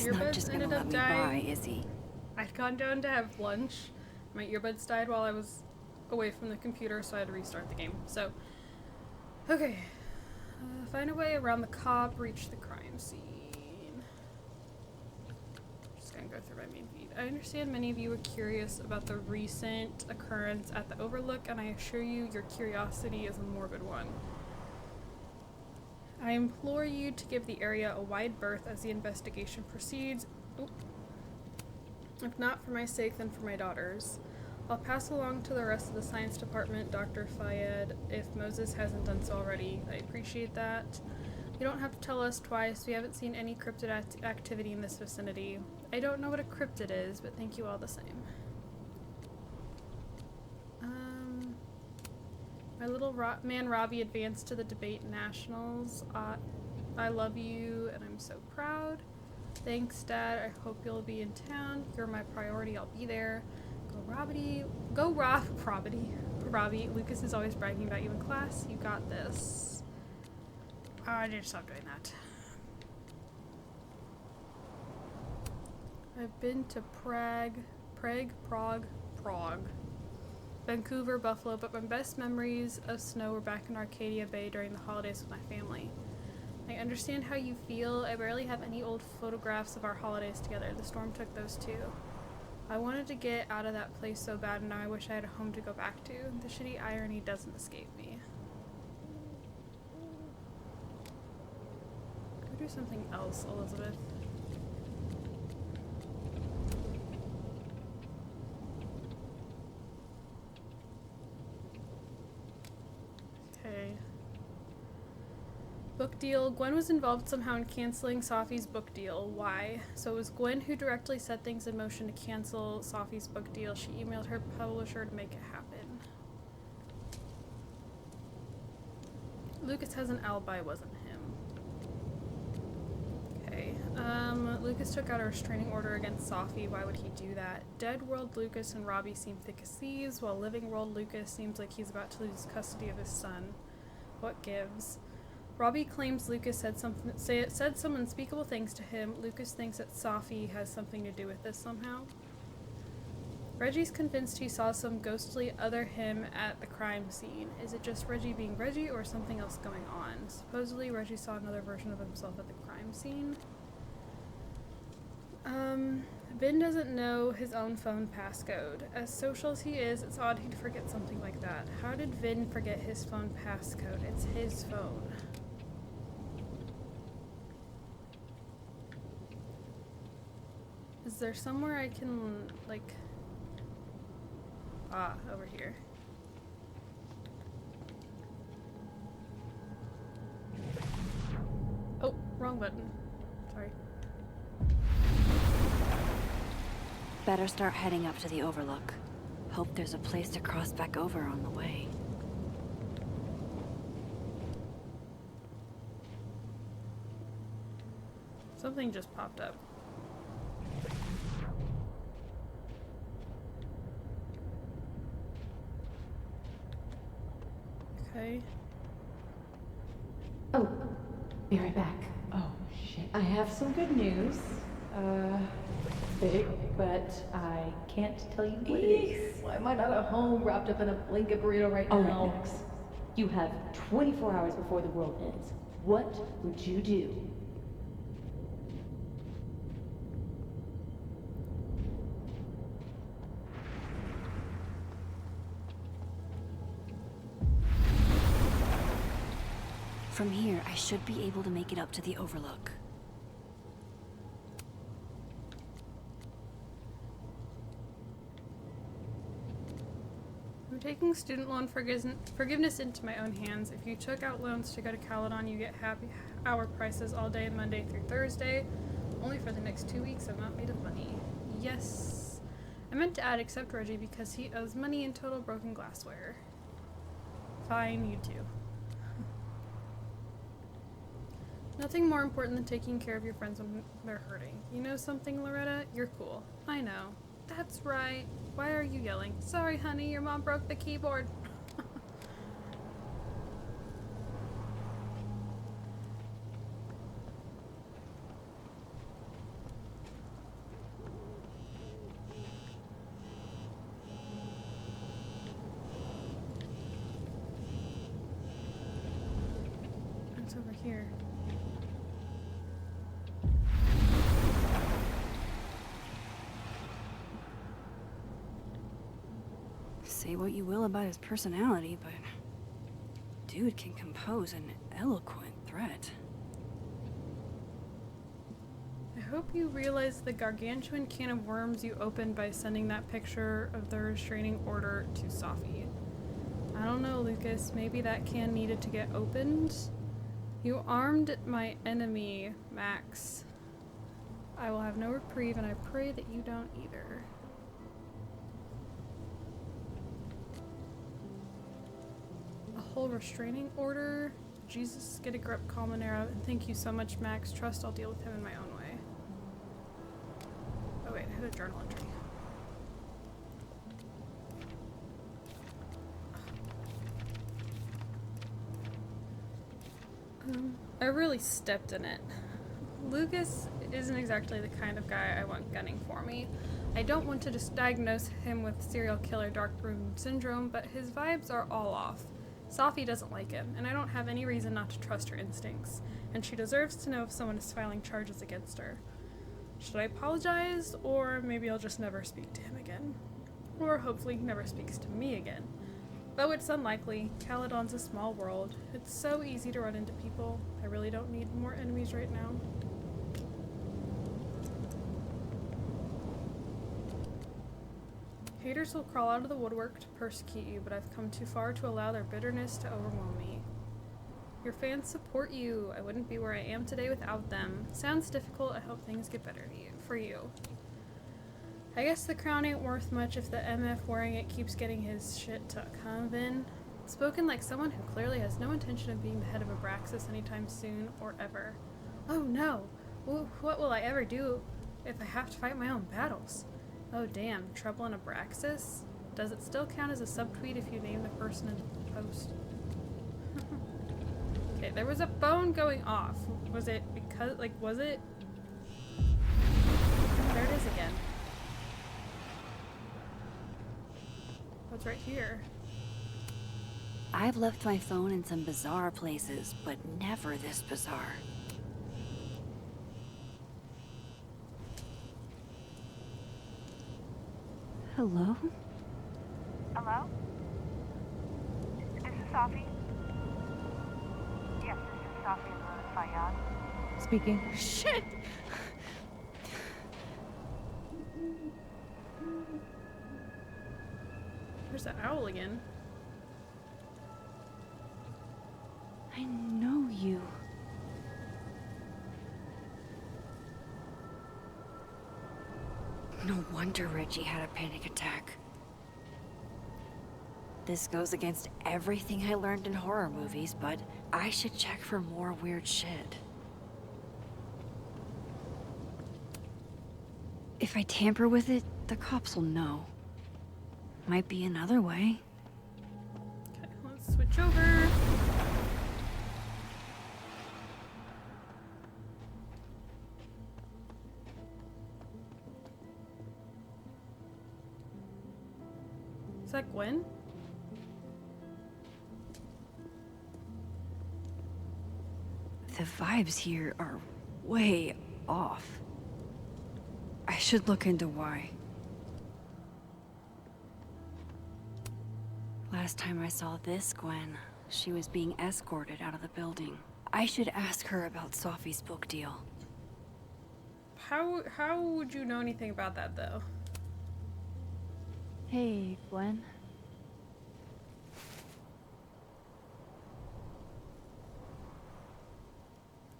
He's not earbuds just gonna ended let up me by, dying. is he? I'd gone down to have lunch. My earbuds died while I was away from the computer, so I had to restart the game. So, okay. Find a way around the cop, reach the crime scene. Just gonna go through my main feed. I understand many of you were curious about the recent occurrence at the Overlook, and I assure you your curiosity is a morbid one. I implore you to give the area a wide berth as the investigation proceeds. Oop. If not for my sake, then for my daughter's. I'll pass along to the rest of the science department, Dr. Fayed, if Moses hasn't done so already. I appreciate that. You don't have to tell us twice. We haven't seen any cryptid activity in this vicinity. I don't know what a cryptid is, but thank you all the same. My little man Robbie advanced to the debate nationals. I love you, and I'm so proud. Thanks, Dad. I hope you'll be in town. You're my priority. I'll be there. Go, Robbie. Go, Robbie. Lucas is always bragging about you in class. You got this. I need to stop doing that. I've been to Prague, Vancouver, Buffalo, but my best memories of snow were back in Arcadia Bay during the holidays with my family. I understand how you feel. I barely have any old photographs of our holidays together. The storm took those too. I wanted to get out of that place so bad, and now I wish I had a home to go back to. The shitty irony doesn't escape me. Go do something else, Elizabeth. Okay. Book deal. Gwen was involved somehow in canceling Safi's book deal. Why? So it was Gwen who directly set things in motion to cancel Safi's book deal. She emailed her publisher to make it happen. Lucas has an alibi, wasn't him. Okay. Lucas took out a restraining order against Safi. Why would he do that? Dead world Lucas and Robbie seem thick as thieves, while living world Lucas seems like he's about to lose custody of his son. What gives? Robbie claims Lucas said some unspeakable things to him. Lucas thinks that Safi has something to do with this somehow. Reggie's convinced he saw some ghostly other him at the crime scene. Is it just Reggie being Reggie or something else going on? Supposedly Reggie saw another version of himself at the crime scene. Ben doesn't know his own phone passcode. As social as he is, it's odd he'd forget something like that. How did Vin forget his phone passcode? It's his phone. Is there somewhere I can, like... Ah, over here. Oh, wrong button. Sorry. Better start heading up to the Overlook. Hope there's a place to cross back over on the way. Something just popped up. Okay. Oh, be right back. Oh, shit. I have some good news. Big, but I can't tell you what it is. Why am I not at home wrapped up in a blanket burrito right now? All right, Max. You have 24 hours before the world ends. What would you do? From here, I should be able to make it up to the Overlook. I'm taking student loan forgiveness into my own hands. If you took out loans to go to Caledon, you get happy hour prices all day Monday through Thursday. Only for the next 2 weeks. I'm not made of money. Yes. I meant to add except Reggie because he owes money in total broken glassware. Fine, you too. Nothing more important than taking care of your friends when they're hurting. You know something, Loretta? You're cool. I know. That's right. Why are you yelling? Sorry, honey, your mom broke the keyboard. What's over here? Say what you will about his personality, but dude can compose an eloquent threat. I hope you realize the gargantuan can of worms you opened by sending that picture of the restraining order to Safi. I don't know, Lucas. Maybe that can needed to get opened? You armed my enemy, Max. I will have no reprieve, and I pray that you don't either. A whole restraining order? Jesus, get a grip, Colmenero, and thank you so much, Max. Trust I'll deal with him in my own way. Oh wait, I had a journal entry. I really stepped in it. Lucas isn't exactly the kind of guy I want gunning for me. I don't want to just diagnose him with serial killer dark room syndrome, but his vibes are all off. Safi doesn't like him, and I don't have any reason not to trust her instincts, and she deserves to know if someone is filing charges against her. Should I apologize, or maybe I'll just never speak to him again? Or hopefully he never speaks to me again. Though it's unlikely, Caledon's a small world. It's so easy to run into people. I really don't need more enemies right now. Haters will crawl out of the woodwork to persecute you, but I've come too far to allow their bitterness to overwhelm me. Your fans support you. I wouldn't be where I am today without them. Sounds difficult. I hope things get better for you. I guess the crown ain't worth much if the MF wearing it keeps getting his shit took, huh, Vin? Spoken like someone who clearly has no intention of being the head of Abraxas anytime soon or ever. Oh no! What will I ever do if I have to fight my own battles? Oh damn, trouble in Abraxas? Does it still count as a subtweet if you name the person in the post? Okay, there was a phone going off. Was it because, was it? There it is again. What's right here? I've left my phone in some bizarre places, but never this bizarre. Hello? Hello? This is Safi? Yes, this is Safi Fayyad. Speaking. Shit! There's that owl again. I know you. No wonder Reggie had a panic attack. This goes against everything I learned in horror movies, but I should check for more weird shit. If I tamper with it, the cops will know. Might be another way. Okay, let's switch over. Is that Gwen? The vibes here are way off. I should look into why. Last time I saw this Gwen, she was being escorted out of the building. I should ask her about Safi's book deal. How would you know anything about that, though? Hey, Gwen.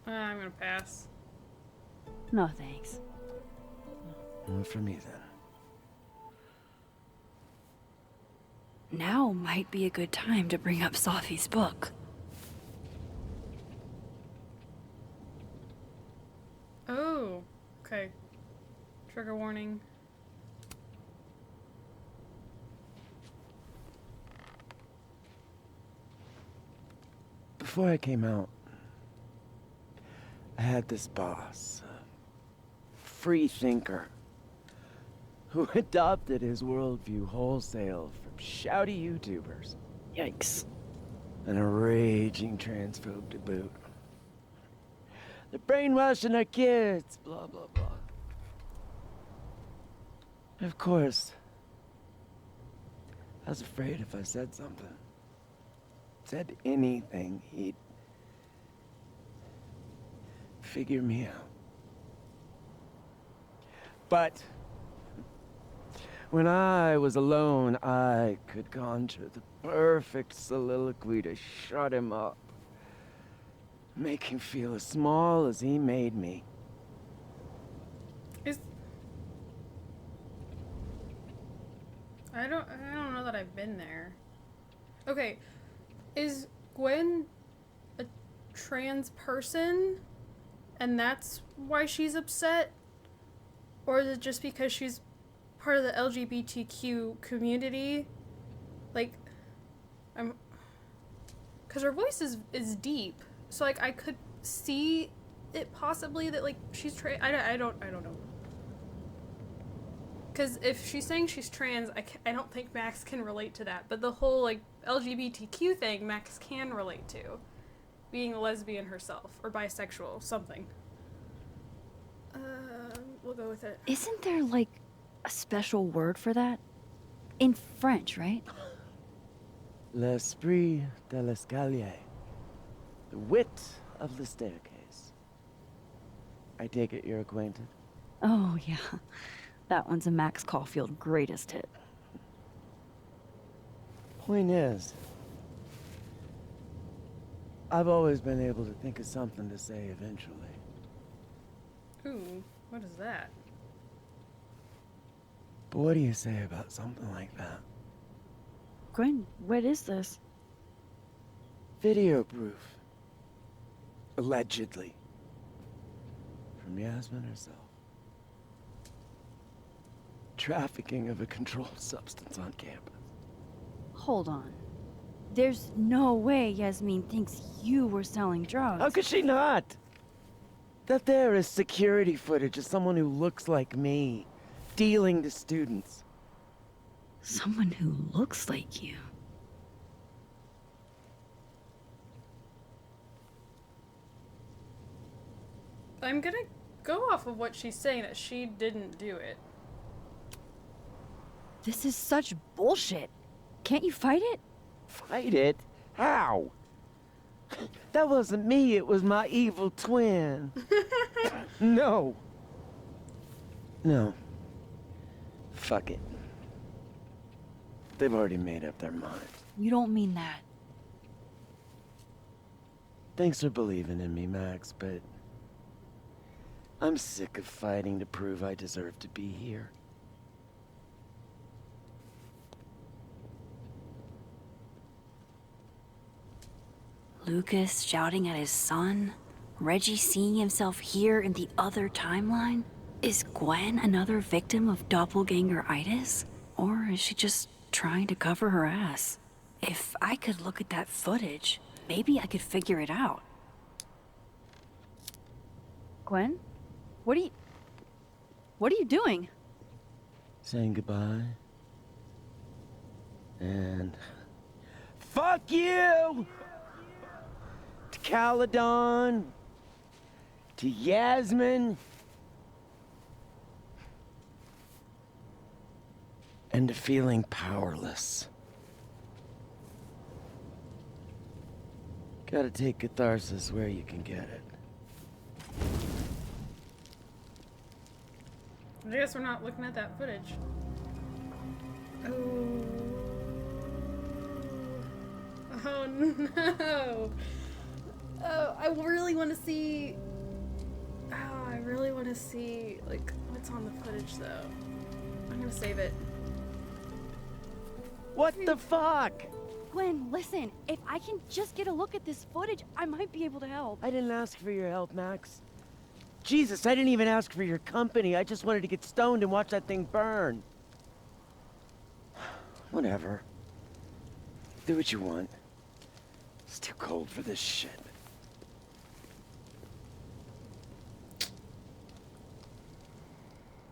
I'm gonna pass. No thanks. Not for me, then. Now might be a good time to bring up Safi's book. Oh, okay. Trigger warning. Before I came out, I had this boss, a free thinker, who adopted his worldview wholesale from shouty YouTubers. Yikes. And a raging transphobe to boot. They're brainwashing our kids, blah, blah, blah. Of course, I was afraid if I said something, said anything, he'd figure me out. But when I was alone, I could conjure the perfect soliloquy to shut him up. Make him feel as small as he made me. I don't know that I've been there. Okay, is Gwen a trans person and that's why she's upset? Or is it just because she's part of the LGBTQ community? Like, because her voice is deep. So, like, I could see it possibly that, like, she's trans. I don't know. Because if she's saying she's trans, I don't think Max can relate to that. But the whole, like, LGBTQ thing, Max can relate to. Being a lesbian herself, or bisexual, something. We'll go with it. Isn't there, like, a special word for that? In French, right? L'esprit de l'escalier. The wit of the staircase. I take it you're acquainted? Oh, yeah. That one's a Max Caulfield greatest hit. Point is, I've always been able to think of something to say eventually. Ooh, what is that? But what do you say about something like that? Gwen, what is this? Video proof. Allegedly. From Yasmin herself. Trafficking of a controlled substance on campus. Hold on. There's no way Yasmin thinks you were selling drugs. How could she not? That there is security footage of someone who looks like me, dealing to students. Someone who looks like you. I'm gonna go off of what she's saying, that she didn't do it. This is such bullshit. Can't you fight it? Fight it? How? That wasn't me, it was my evil twin. No. No. Fuck it. They've already made up their minds. You don't mean that. Thanks for believing in me, Max, but I'm sick of fighting to prove I deserve to be here. Lucas shouting at his son? Reggie seeing himself here in the other timeline? Is Gwen another victim of doppelganger-itis? Or is she just trying to cover her ass? If I could look at that footage, maybe I could figure it out. Gwen? What are you doing? Saying goodbye. And fuck you! To Caledon. To Yasmin. And to feeling powerless. Gotta take catharsis where you can get it. I guess we're not looking at that footage. Oh. Oh no. Oh, I really want to see. Oh, I really want to see, like, what's on the footage though. I'm gonna save it. What the fuck? Gwen, listen. If I can just get a look at this footage, I might be able to help. I didn't ask for your help, Max. Jesus, I didn't even ask for your company. I just wanted to get stoned and watch that thing burn. Whatever. Do what you want. It's too cold for this shit.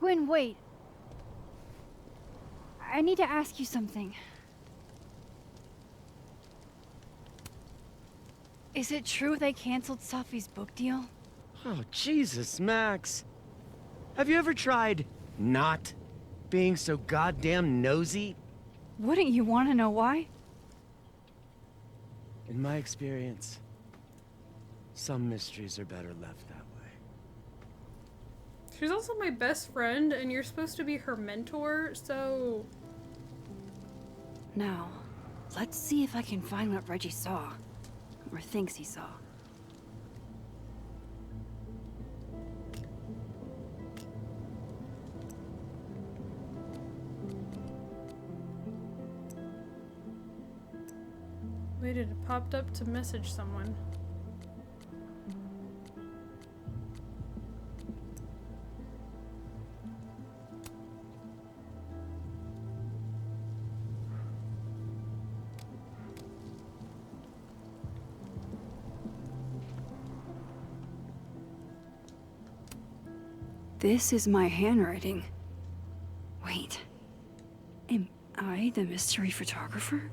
Gwen, wait. I need to ask you something. Is it true they canceled Safi's book deal? Oh, Jesus, Max. Have you ever tried not being so goddamn nosy? Wouldn't you want to know why? In my experience, some mysteries are better left that way. She's also my best friend, and you're supposed to be her mentor, so... Now, let's see if I can find what Reggie saw. Or thinks he saw. Waited, it popped up to message someone. This is my handwriting. Wait. Am I the mystery photographer?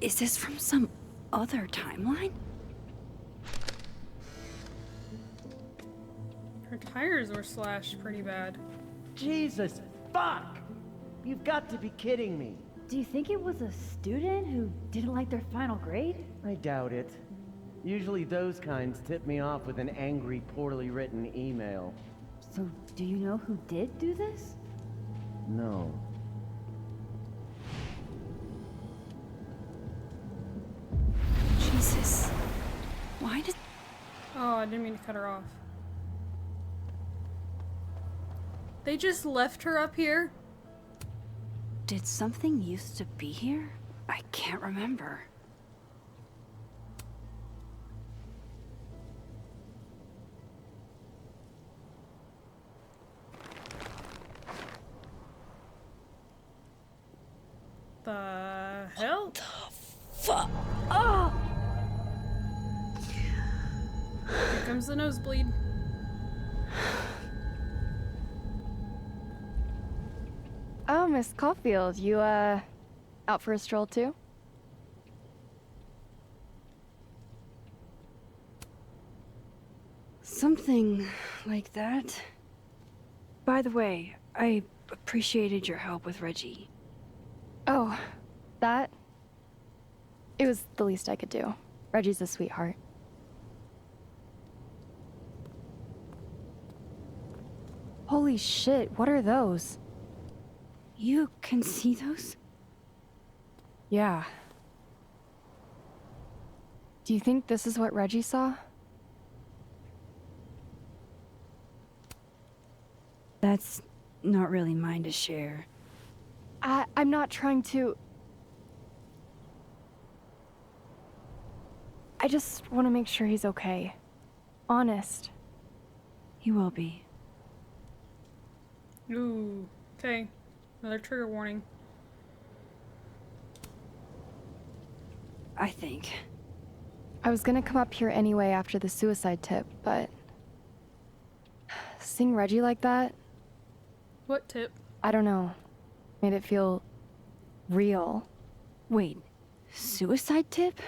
Is this from some other timeline? Her tires were slashed pretty bad. Jesus, fuck! You've got to be kidding me. Do you think it was a student who didn't like their final grade? I doubt it. Usually those kinds tip me off with an angry, poorly written email. So, do you know who did do this? No. Jesus. Why did... Oh, I didn't mean to cut her off. They just left her up here? Did something used to be here? I can't remember. The hell? Fuck! Oh! Here comes the nosebleed. Oh, Miss Caulfield, you, out for a stroll too? Something like that. By the way, I appreciated your help with Reggie. Oh, that? It was the least I could do. Reggie's a sweetheart. Holy shit, what are those? You can see those? Yeah. Do you think this is what Reggie saw? That's not really mine to share. I'm not trying to... I just want to make sure he's okay. Honest. He will be. Ooh. Okay. Another trigger warning. I think. I was gonna come up here anyway after the suicide tip, but... seeing Reggie like that, What tip? I don't know. Made it feel... real. Wait, suicide tip?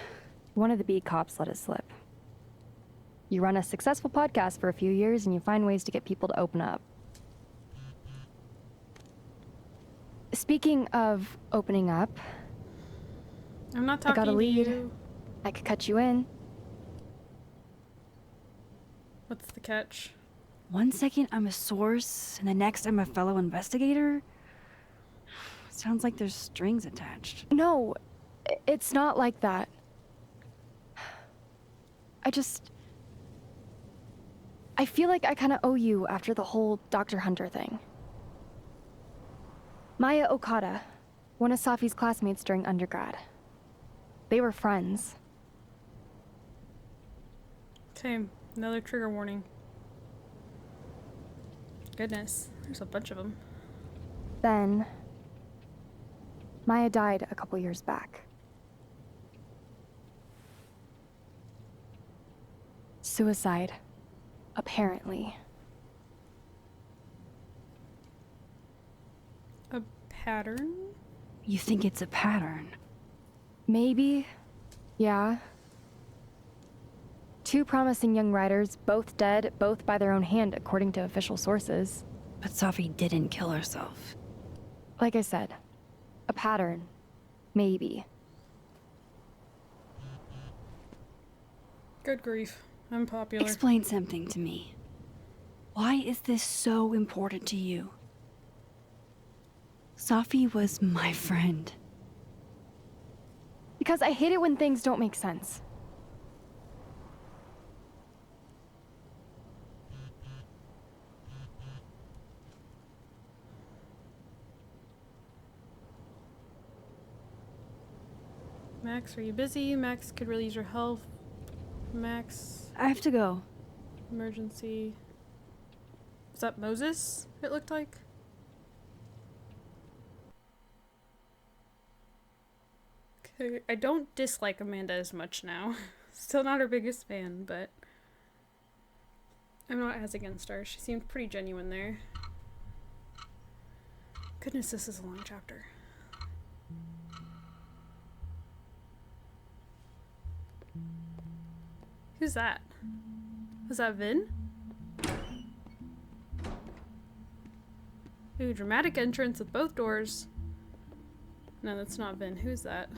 One of the beat cops let it slip. You run a successful podcast for a few years and you find ways to get people to open up. Speaking of opening up, I'm not I talking got a to lead. you. I could cut you in. What's the catch? One second I'm a source, and the next I'm a fellow investigator? Sounds like there's strings attached. No, it's not like that. I feel like I kind of owe you after the whole Dr. Hunter thing. Maya Okada, one of Safi's classmates during undergrad. They were friends. Okay, another trigger warning. Goodness, there's a bunch of them. Then, Maya died a couple years back. Suicide, apparently. A pattern? You think it's a pattern? Maybe, yeah. 2 promising young writers, both dead, both by their own hand, according to official sources. But Safi didn't kill herself. Like I said, a pattern. Maybe. Good grief. I'm popular. Explain something to me. Why is this so important to you? Safi was my friend. Because I hate it when things don't make sense. Max, are you busy? Max could really use your help. Max, I have to go. emergency. Is that Moses, it looked like? Okay, I don't dislike Amanda as much now. Still not her biggest fan, but I'm not as against her. She seemed pretty genuine there. Goodness, this is a long chapter. Who's that? Was that Vin? Ooh, dramatic entrance with both doors. No, that's not Vin. Who's that?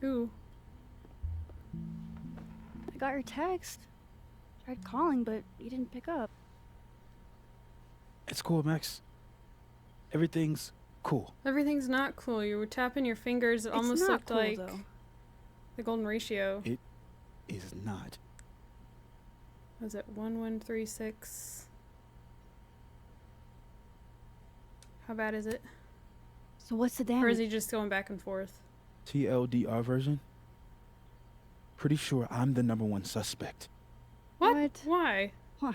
Ooh. I got your text. Tried calling, but you didn't pick up. It's cool, Max. Everything's cool. Everything's not cool. You were tapping your fingers. It almost not looked cool, like though. the golden ratio. It is not. Was it 1136? How bad is it? So what's the damage? Or is he just going back and forth? TLDR version? Pretty sure I'm the #1 suspect. What? Why? Why?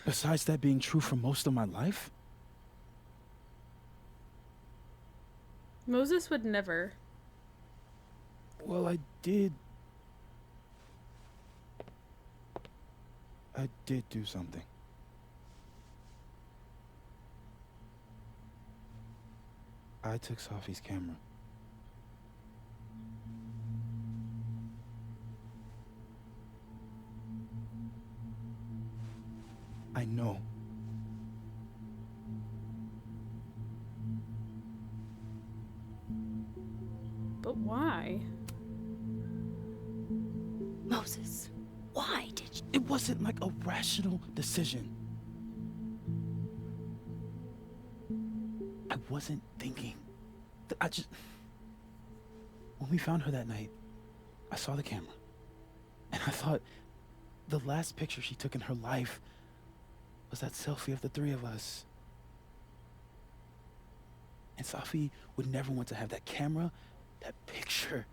Besides that being true for most of my life? Moses would never. Well, I did do something. I took Safi's camera. I know. But why? Moses, why did you? It wasn't like a rational decision. I wasn't thinking. When we found her that night, I saw the camera. And I thought the last picture she took in her life was that selfie of the 3 of us. And Safi would never want to have that camera, that picture,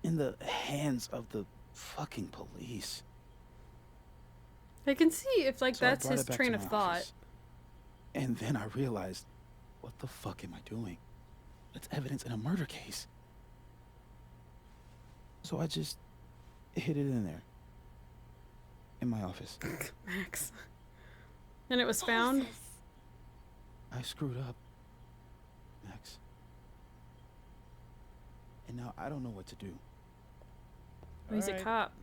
in the hands of the fucking police. I can see if, like, So I that's brought his it back train to of my thought. office. And then I realized, what the fuck am I doing? That's evidence in a murder case. So I just hid it in there. In my office. Max. And it was found? I screwed up, Max. And now I don't know what to do. He's a Alright. cop.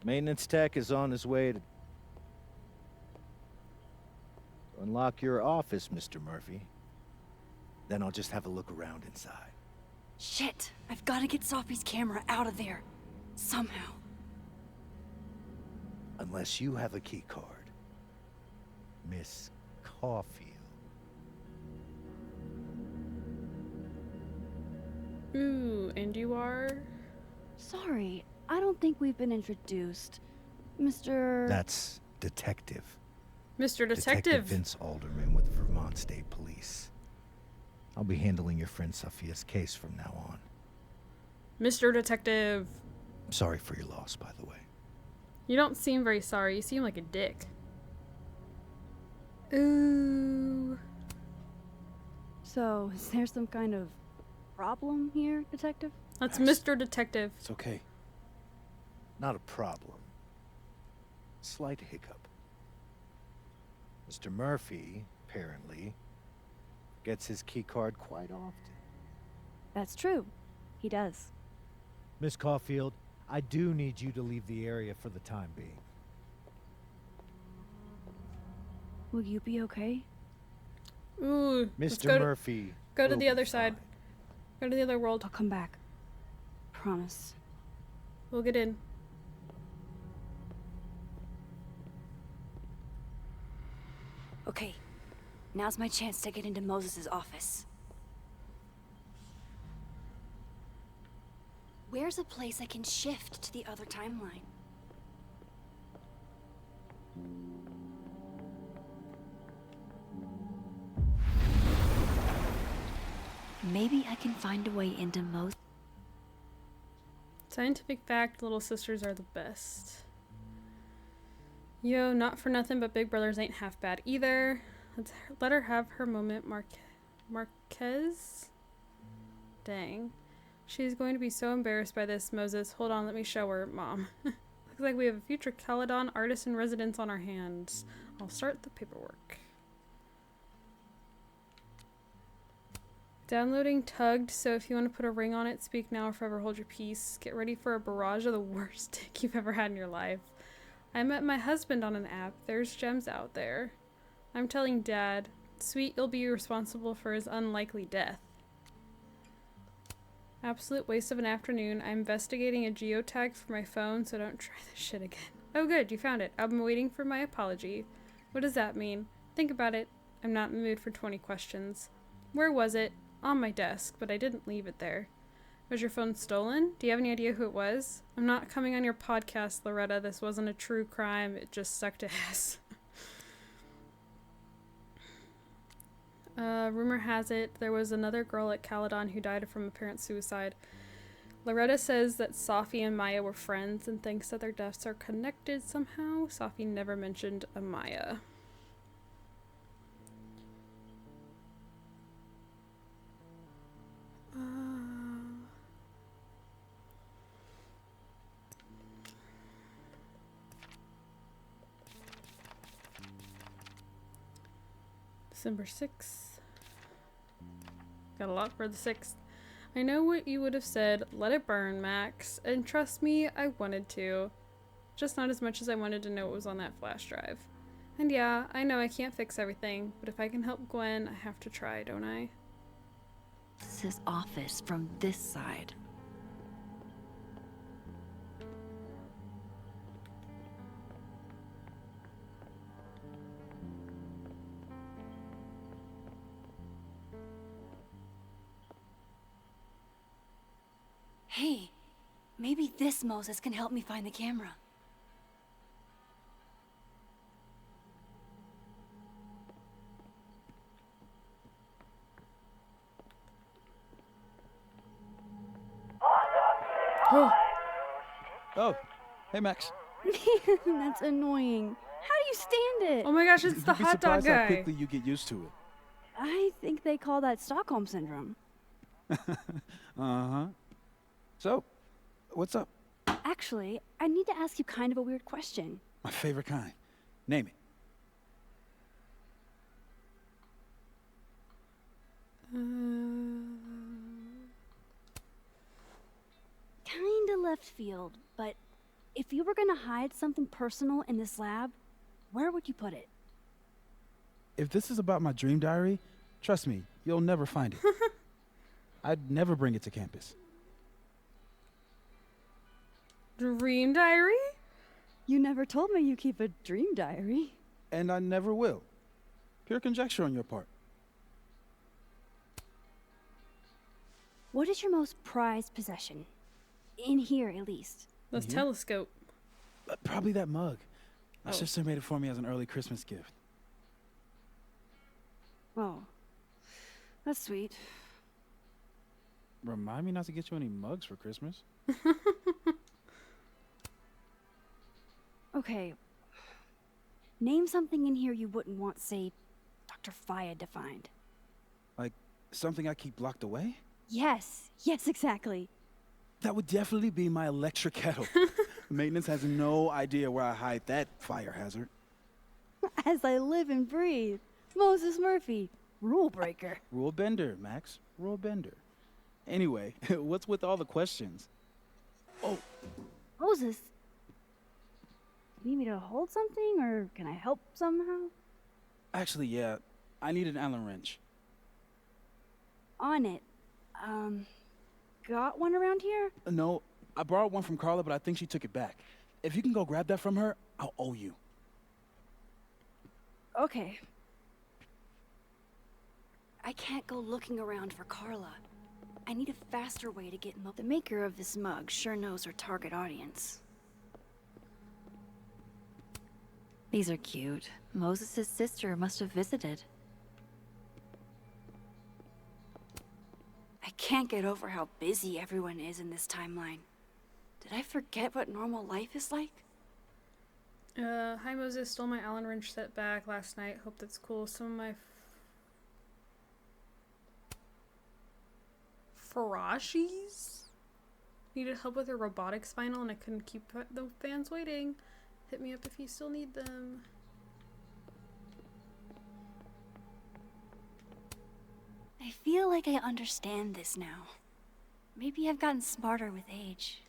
Maintenance tech is on his way to unlock your office, Mr. Murphy. Then I'll just have a look around inside. Shit! I've got to get Safi's camera out of there. Somehow. Unless you have a key card. Miss Caulfield. Ooh, and you are? Sorry, I don't think we've been introduced. Mr. That's Detective. Mr. Detective Detective. Vince Alderman with Vermont State Police. I'll be handling your friend Safia's case from now on. Mr. Detective. Sorry for your loss, by the way. You don't seem very sorry. You seem like a dick. Ooh. So, is there some kind of problem here, Detective? That's Max. Mr. Detective. It's okay. Not a problem. Slight hiccup. Mr. Murphy, apparently, gets his key card quite often. That's true. He does. Miss Caulfield, I do need you to leave the area for the time being. Will you be okay? Ooh. Let's Mr. Murphy. go to will the be other side. fine. Go to the other world. I'll come back. Promise. We'll get in. Okay, now's my chance to get into Moses' office. Where's a place I can shift to the other timeline? Maybe I can find a way into Moses. Scientific fact, little sisters are the best. Yo, not for nothing, but big brothers ain't half bad either. Let her have her moment, Marquez? Dang. She's going to be so embarrassed by this, Moses. Hold on, let me show her, Mom. Looks like we have a future Caledon artist in residence on our hands. I'll start the paperwork. Downloading Tugged, so if you want to put a ring on it, speak now or forever hold your peace. Get ready for a barrage of the worst dick you've ever had in your life. I met my husband on an app. There's gems out there. I'm telling Dad. Sweet, you'll be responsible for his unlikely death. Absolute waste of an afternoon. I'm investigating a geotag for my phone, so don't try this shit again. Oh good, you found it. I've been waiting for my apology. What does that mean? Think about it. I'm not in the mood for 20 questions. Where was it? On my desk, but I didn't leave it there. Was your phone stolen? Do you have any idea who it was? I'm not coming on your podcast, Loretta. This wasn't a true crime. It just sucked ass. Rumor has it there was another girl at Caledon who died from apparent suicide. Loretta says that Safi and Maya were friends and thinks that their deaths are connected somehow. Safi never mentioned Amaya. December 6th. Got a lot for the 6th. I know what you would have said, let it burn, Max. And trust me, I wanted to. Just not as much as I wanted to know what was on that flash drive. And yeah, I know I can't fix everything, but if I can help Gwen, I have to try, don't I? This is his office from this side. Hey, maybe this Moses can help me find the camera. Oh, hey Max. That's annoying. How do you stand it? Oh my gosh, it's the You'd be hot dog surprised how guy. quickly you get used to it. I think they call that Stockholm Syndrome. Uh-huh. So, what's up? Actually, I need to ask you kind of a weird question. My favorite kind. Name it. Kinda left field, but if you were gonna hide something personal in this lab, where would you put it? If this is about my dream diary, trust me, you'll never find it. I'd never bring it to campus. Dream diary? You never told me you keep a dream diary. And I never will. Pure conjecture on your part. What is your most prized possession? In here, at least. This Yeah. telescope. Probably that mug. My Oh. sister made it for me as an early Christmas gift. Oh, that's sweet. Remind me not to get you any mugs for Christmas. Okay. Name something in here you wouldn't want, say, Dr. Fayed to find. Like, something I keep locked away? Yes, exactly. That would definitely be my electric kettle. Maintenance has no idea where I hide that fire hazard. As I live and breathe. Moses Murphy, rule breaker. Rule bender, Max. Rule bender. Anyway, what's with all the questions? Oh, Moses, you need me to hold something, or can I help somehow? actually, yeah. I need an Allen wrench. On it. Got one around here? No, I borrowed one from Carla, but I think she took it back. If you can go grab that from her, I'll owe you. Okay. I can't go looking around for Carla. I need a faster way to get The maker of this mug sure knows her target audience. These are cute. Moses' sister must have visited. I can't get over how busy everyone is in this timeline. Did I forget what normal life is like? Hi Moses, stole my Allen wrench set back last night. Hope that's cool. Some of my Farashis needed help with her robotic spinal and I couldn't keep the fans waiting. Hit me up if you still need them. I feel like I understand this now. Maybe I've gotten smarter with age.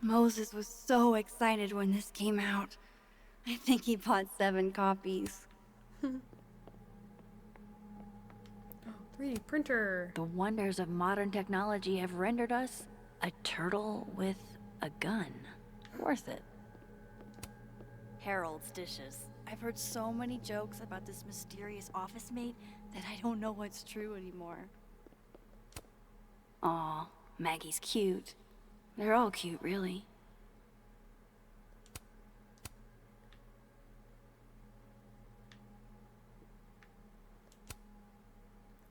Moses was so excited when this came out. I think he bought 7 copies. 3D printer. The wonders of modern technology have rendered us a turtle with a gun. Worth it. Harold's dishes. I've heard so many jokes about this mysterious office mate that I don't know what's true anymore. Aw, Maggie's cute. They're all cute, really.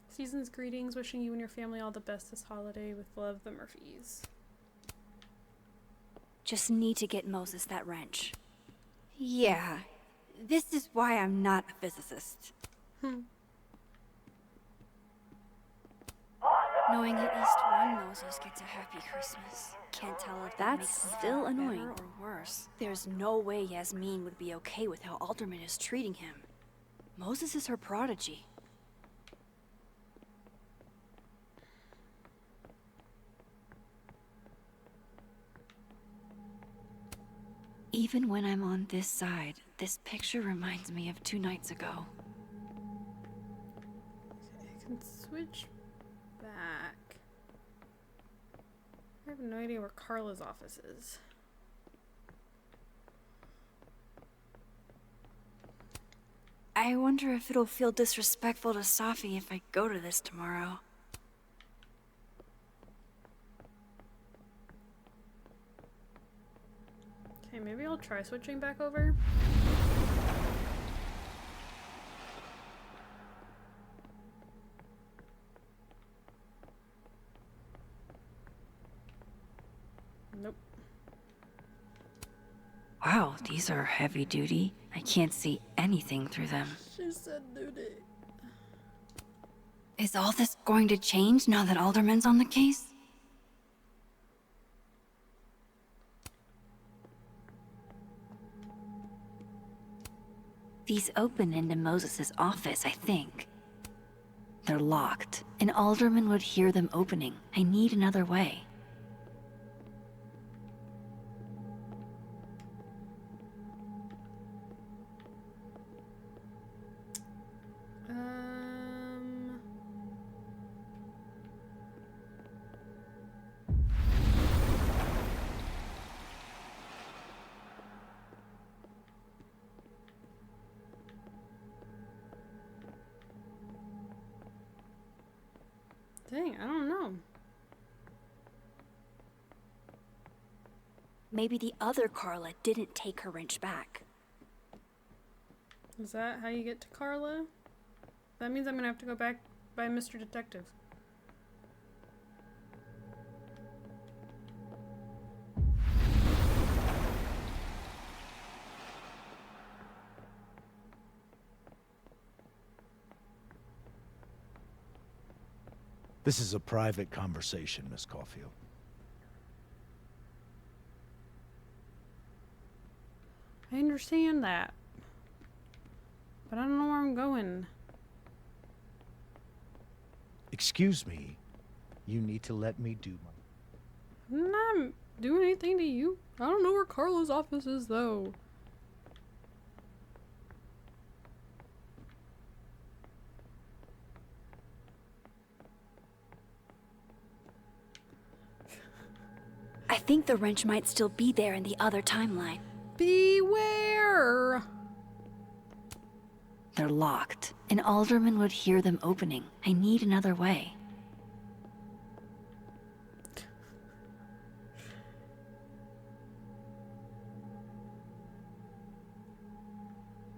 Season's greetings, wishing you and your family all the best this holiday. With love, the Murphys. Just need to get Moses that wrench. Yeah, this is why I'm not a physicist. Knowing at least one Moses gets a happy Christmas. Can't tell if that makes him still feel annoying. better or worse. There's no way Yasmin would be okay with how Alderman is treating him. Moses is her prodigy. Even when I'm on this side, this picture reminds me of 2 nights ago. I can switch back. I have no idea where Carla's office is. I wonder if it'll feel disrespectful to Safi if I go to this tomorrow. Okay, maybe I'll try switching back over. Nope. Wow, these are heavy duty. I can't see anything through them. She said duty. Is all this going to change now that Alderman's on the case? These open into Moses' office, I think. They're locked. An alderman would hear them opening. I need another way. Dang, I don't know. Maybe the other Carla didn't take her wrench back. Is that how you get to Carla? That means I'm gonna have to go back by Mr. Detective. This is a private conversation, Miss Caulfield. I understand that. But I don't know where I'm going. Excuse me. You need to let me do my... I'm not doing anything to you. I don't know where Carla's office is, though. I think the wrench might still be there in the other timeline. Beware! They're locked. An alderman would hear them opening. I need another way.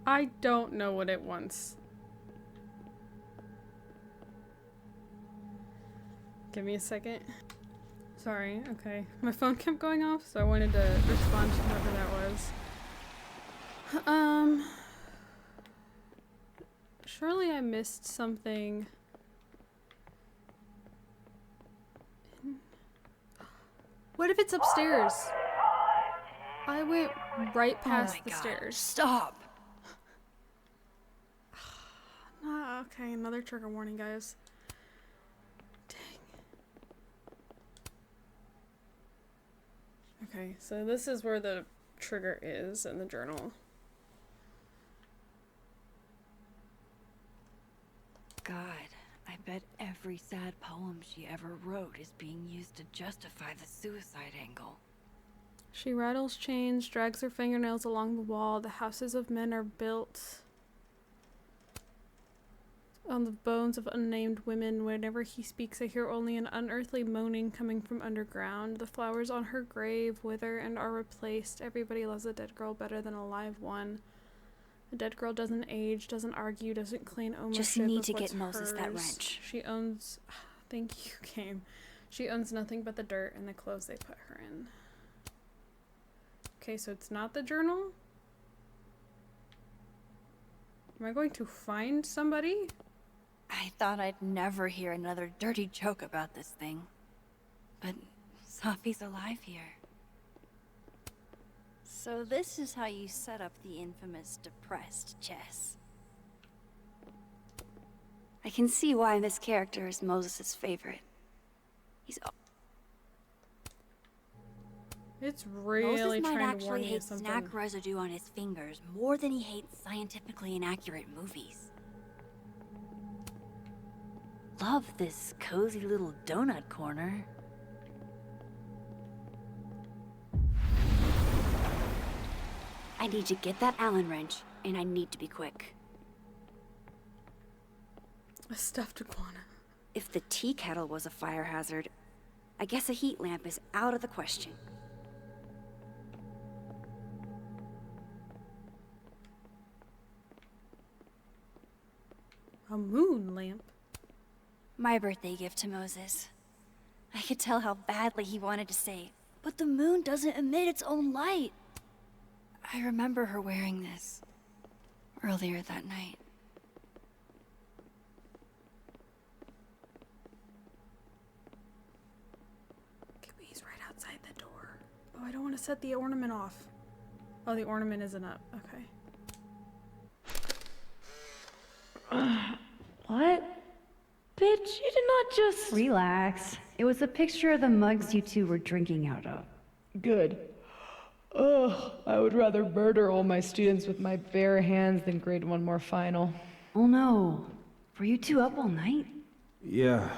I don't know what it wants. Give me a second. Sorry, okay. My phone kept going off, so I wanted to respond to whoever that was. Surely I missed something. What if it's upstairs? I went right past the stairs. Stop! Okay, another trigger warning, guys. Dang. Okay, so this is where the trigger is in the journal. God, I bet every sad poem she ever wrote is being used to justify the suicide angle. She rattles chains, drags her fingernails along the wall. The houses of men are built on the bones of unnamed women. Whenever he speaks, I hear only an unearthly moaning coming from underground. The flowers on her grave wither and are replaced. Everybody loves a dead girl better than a live one. A dead girl doesn't age, doesn't argue, doesn't claim ownership. Just need of to what's get Moses that hers. wrench. She owns... Thank you, game. She owns nothing but the dirt and the clothes they put her in. Okay, so it's not the journal? Am I going to find somebody? I thought I'd never hear another dirty joke about this thing. But Safi's alive here. So this is how you set up the infamous depressed Jess. I can see why this character is Moses' favorite. He's... It's really Moses might trying to warn actually me of hate something. snack residue on his fingers more than he hates scientifically inaccurate movies. Love this cozy little donut corner. I need to get that Allen wrench, and I need to be quick. A stuffed iguana. If the tea kettle was a fire hazard, I guess a heat lamp is out of the question. A moon lamp. My birthday gift to Moses. I could tell how badly he wanted to say, but the moon doesn't emit its own light. I remember her wearing this earlier that night. Okay, but he's right outside the door. Oh, I don't want to set the ornament off. Oh, the ornament isn't up. Okay. What? Bitch, you did not just... Relax. It was a picture of the mugs you two were drinking out of. Good. Ugh, I would rather murder all my students with my bare hands than grade one more final. Oh no. Were you two up all night? Yeah,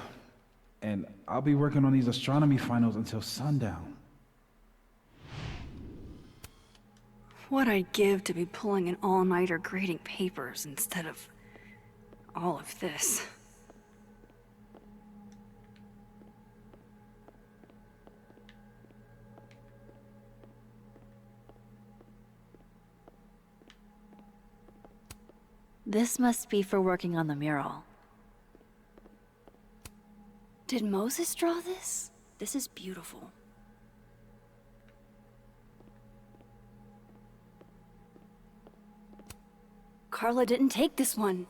and I'll be working on these astronomy finals until sundown. What I'd give to be pulling an all-nighter grading papers instead of all of this. This must be for working on the mural. Did Moses draw this? This is beautiful. Carla didn't take this one.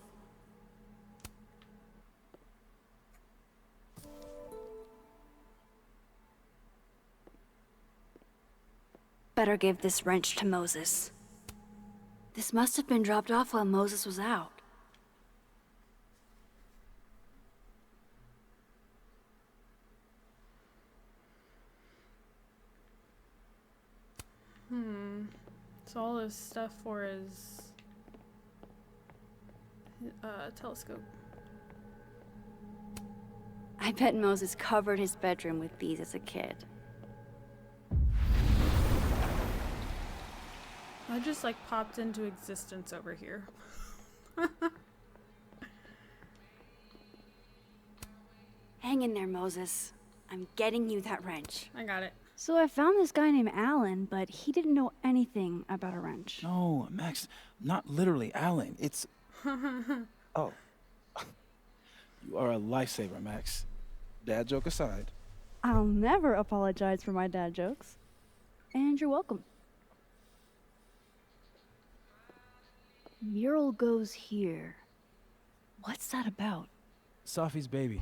Better give this wrench to Moses. This must have been dropped off while Moses was out. So all this stuff for his telescope. I bet Moses covered his bedroom with these as a kid. I just like popped into existence over here. Hang in there, Moses. I'm getting you that wrench. I got it. So I found this guy named Alan, but he didn't know anything about a wrench. No, Max, not literally Alan. It's... Oh. You are a lifesaver, Max. Dad joke aside. I'll never apologize for my dad jokes. And you're welcome. Mural goes here. What's that about? Safi's baby.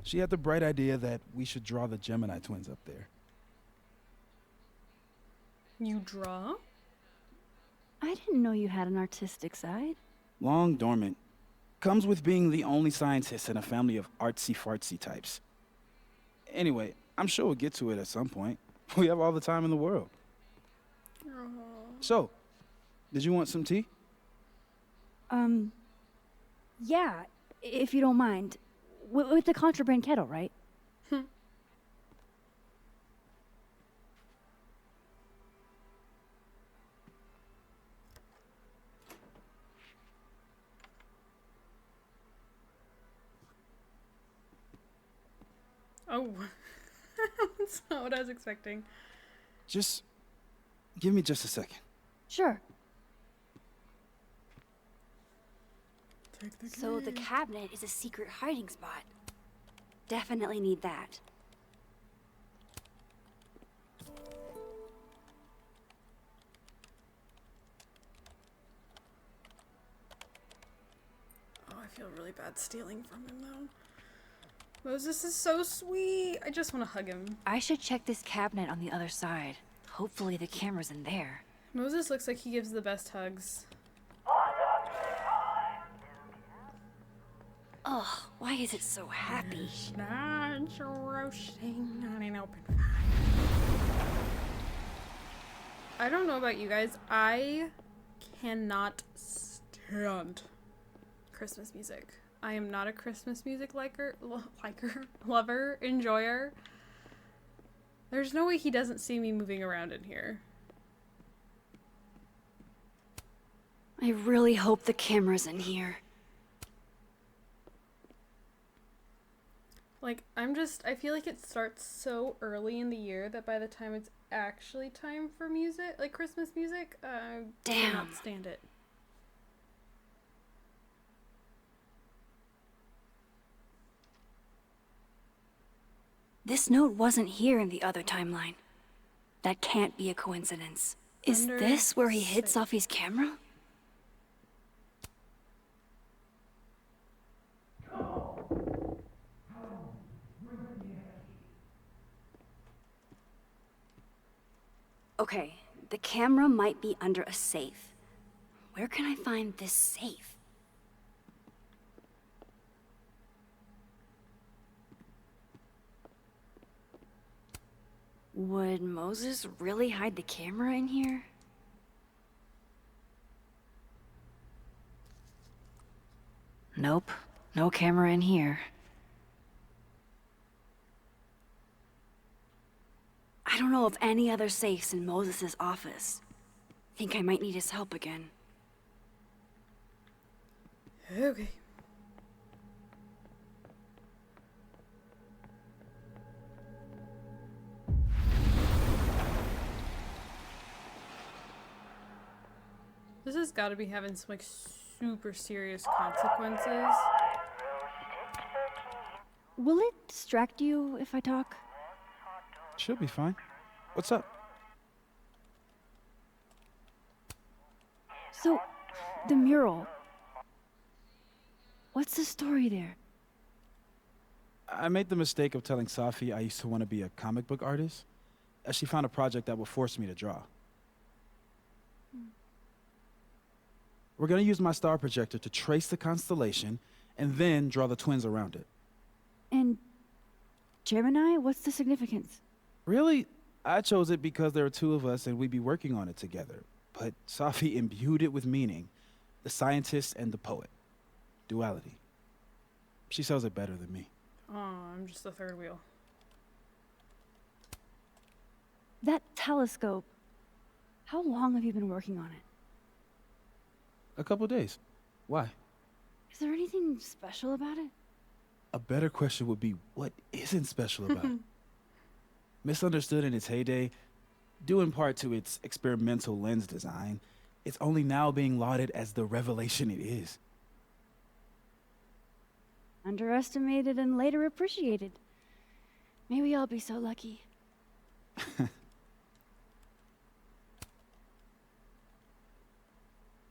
She had the bright idea that we should draw the Gemini twins up there. You draw? I didn't know you had an artistic side. Long dormant. Comes with being the only scientist in a family of artsy-fartsy types. Anyway, I'm sure we'll get to it at some point. We have all the time in the world. So, did you want some tea? Yeah, if you don't mind. With the contraband kettle, right? Oh. That's not what I was expecting. Just give me just a second. Sure. So the cabinet is a secret hiding spot. Definitely need that. Oh, I feel really bad stealing from him though. Moses is so sweet. I just want to hug him. I should check this cabinet on the other side. Hopefully the camera's in there. Moses looks like he gives the best hugs. Ugh, why is it so happy? Not roasting on an open fire. I don't know about you guys. I cannot stand Christmas music. I am not a Christmas music lover, enjoyer. There's no way he doesn't see me moving around in here. I really hope the camera's in here. Like, I feel like it starts so early in the year that by the time it's actually time for music, like Christmas music, I cannot stand it. This note wasn't here in the other timeline. That can't be a coincidence. Is this where he hid Safi's camera? Okay, the camera might be under a safe. Where can I find this safe? Would Moses really hide the camera in here? Nope, no camera in here. I don't know of any other safes in Moses' office. Think I might need his help again. Okay. This has got to be having some like super serious consequences. Will it distract you if I talk? She'll be fine. What's up? So, the mural. What's the story there? I made the mistake of telling Safi I used to want to be a comic book artist, as she found a project that would force me to draw. We're gonna use my star projector to trace the constellation and then draw the twins around it. And Gemini? What's the significance? Really? I chose it because there are two of us and we'd be working on it together. But Safi imbued it with meaning. The scientist and the poet. Duality. She sells it better than me. Oh, I'm just the third wheel. That telescope. How long have you been working on it? A couple days. Why? Is there anything special about it? A better question would be, what isn't special about it? Misunderstood in its heyday, due in part to its experimental lens design, it's only now being lauded as the revelation it is. Underestimated and later appreciated. Maybe I'll be so lucky.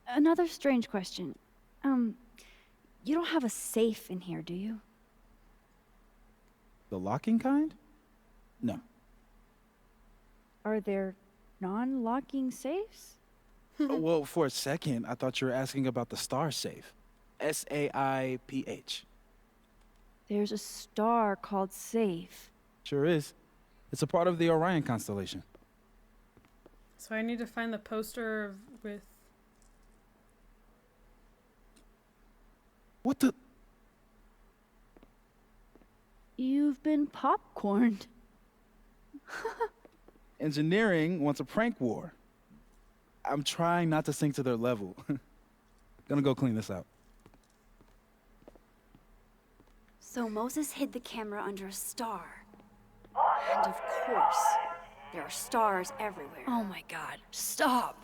Another strange question. You don't have a safe in here, do you? The locking kind? No. Are there non-locking safes? Well, for a second, I thought you were asking about the star safe. SAIPH. There's a star called Safe. Sure is. It's a part of the Orion constellation. So I need to find the poster with... What the? You've been popcorned. Engineering wants a prank war. I'm trying not to sink to their level. Gonna go clean this out. So Moses hid the camera under a star. And of course, there are stars everywhere. Oh my god, stop!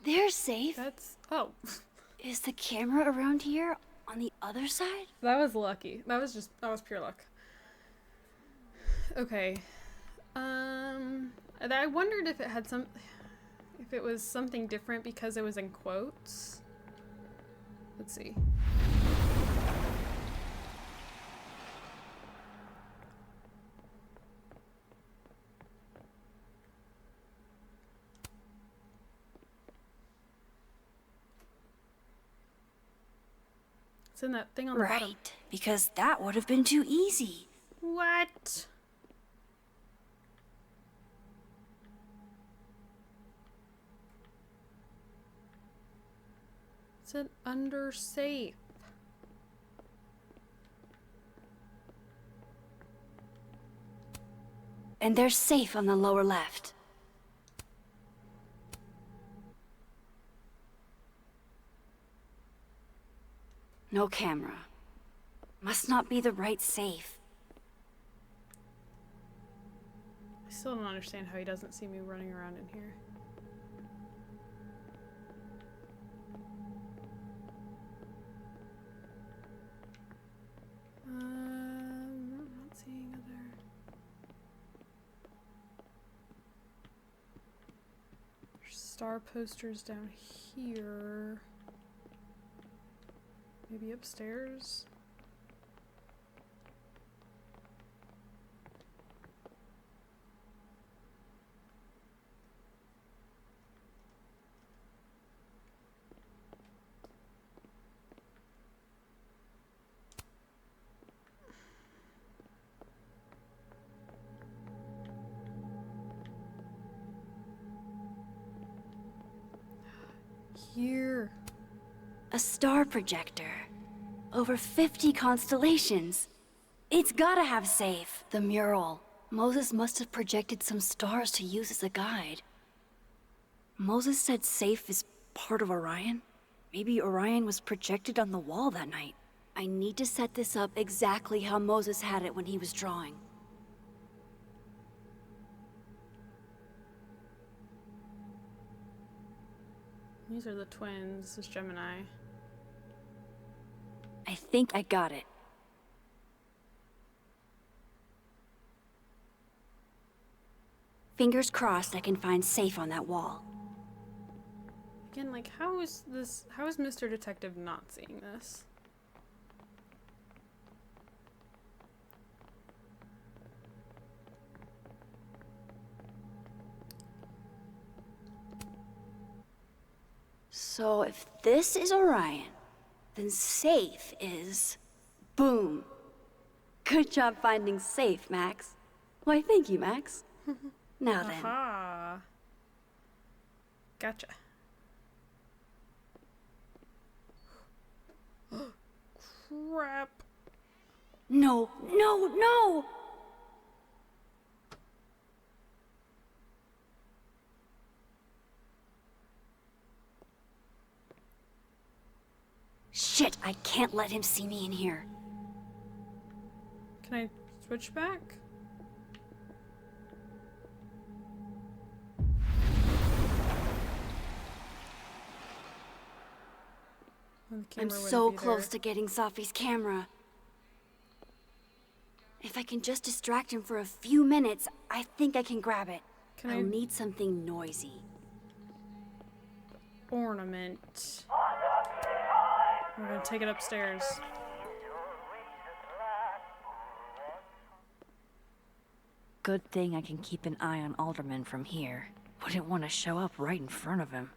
They're safe. That's... Oh. Is the camera around here on the other side? That was lucky. That was pure luck. Okay. I wondered if it was something different because it was in quotes. Let's see. It's in that thing on the bottom. Right, because that would have been too easy. What? It's an under safe. And they're safe on the lower left. No camera. Must not be the right safe. I still don't understand how he doesn't see me running around in here. I'm not seeing other... There's star posters down here. Maybe upstairs? Here. A star projector. Over 50 constellations. It's gotta have safe. The mural. Moses must have projected some stars to use as a guide. Moses said safe is part of Orion. Maybe Orion was projected on the wall that night. I need to set this up exactly how Moses had it when he was drawing. These are the twins. This is Gemini. I think I got it. Fingers crossed I can find safe on that wall. Again, like, how is Mr. Detective not seeing this? So if this is Orion, then safe is... boom. Good job finding safe, Max. Why, thank you, Max. Now then. Aha. Gotcha. Crap. No, no, no! Shit, I can't let him see me in here. Can I switch back? The I'm camera so wouldn't be close there. to getting Safi's camera. If I can just distract him for a few minutes, I think I can grab it. Can I'll I- need something noisy. Ornament. We're gonna take it upstairs. Good thing I can keep an eye on Alderman from here. Wouldn't want to show up right in front of him.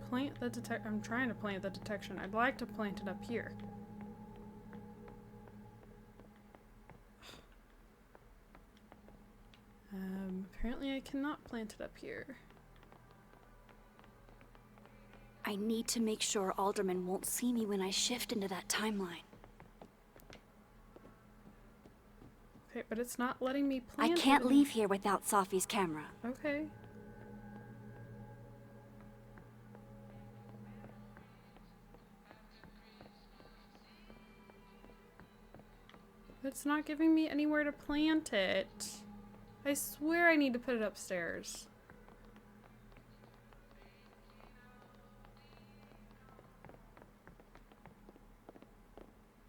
Plant the detect. I'm trying to plant the detection. I'd like to plant it up here. Apparently I cannot plant it up here. I need to make sure Alderman won't see me when I shift into that timeline. Okay, but it's not letting me I plant can't it. leave here without Safi's camera. Okay. It's not giving me anywhere to plant it. I swear I need to put it upstairs.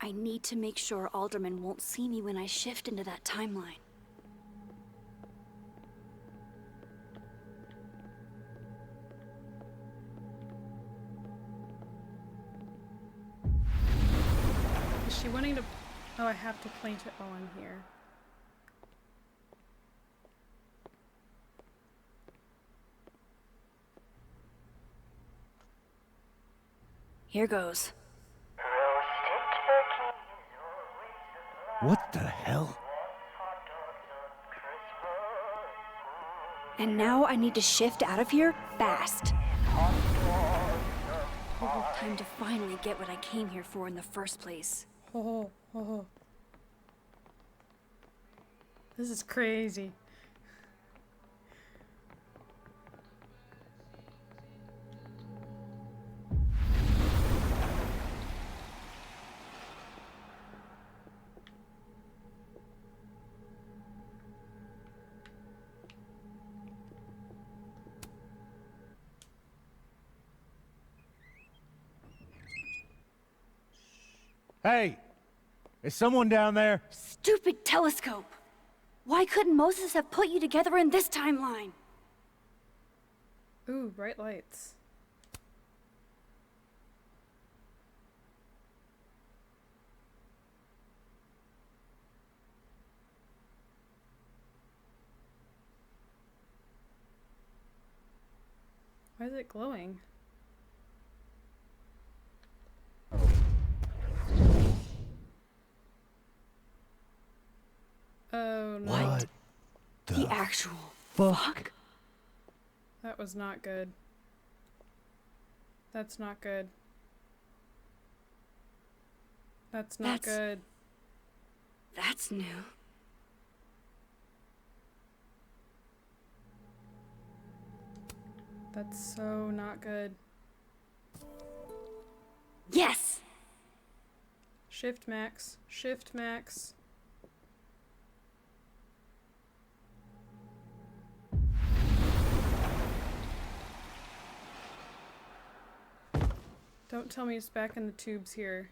I need to make sure Alderman won't see me when I shift into that timeline. Is she wanting to... Oh, I have to plant it while I'm here. Here goes. What the hell? And now I need to shift out of here fast. Oh, time to finally get what I came here for in the first place. Oh, oh. This is crazy. Hey! Is someone down there? Stupid telescope! Why couldn't Moses have put you together in this timeline? Ooh, bright lights. Why is it glowing? Oh no. What The actual fuck? That was not good. That's not good. That's not good. That's new. That's so not good. Yes! Shift max. Shift max. Don't tell me it's back in the tubes here.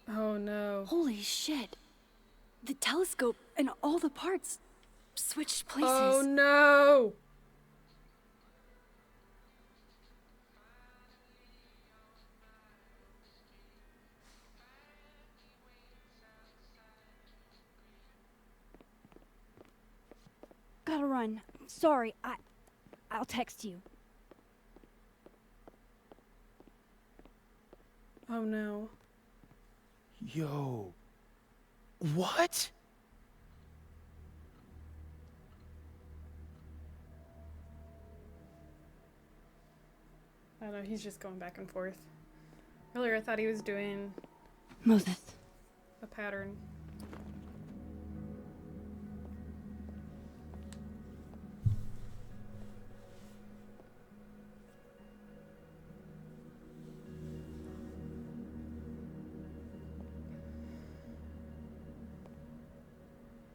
Oh no. Holy shit. The telescope and all the parts switched places. Oh no! Gotta run. Sorry, I'll text you. Oh no. Yo. What? I don't know, he's just going back and forth. Earlier I thought he was doing Moses. a pattern.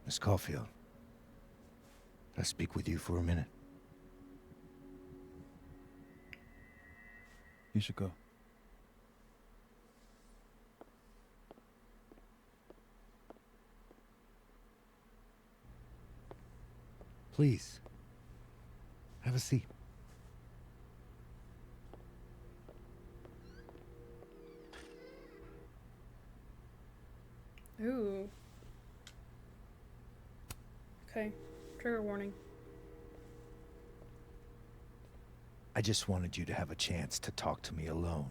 Miss Caulfield, can I speak with you for a minute? You should go. Please, have a seat. Ooh. Okay. Trigger warning. I just wanted you to have a chance to talk to me alone.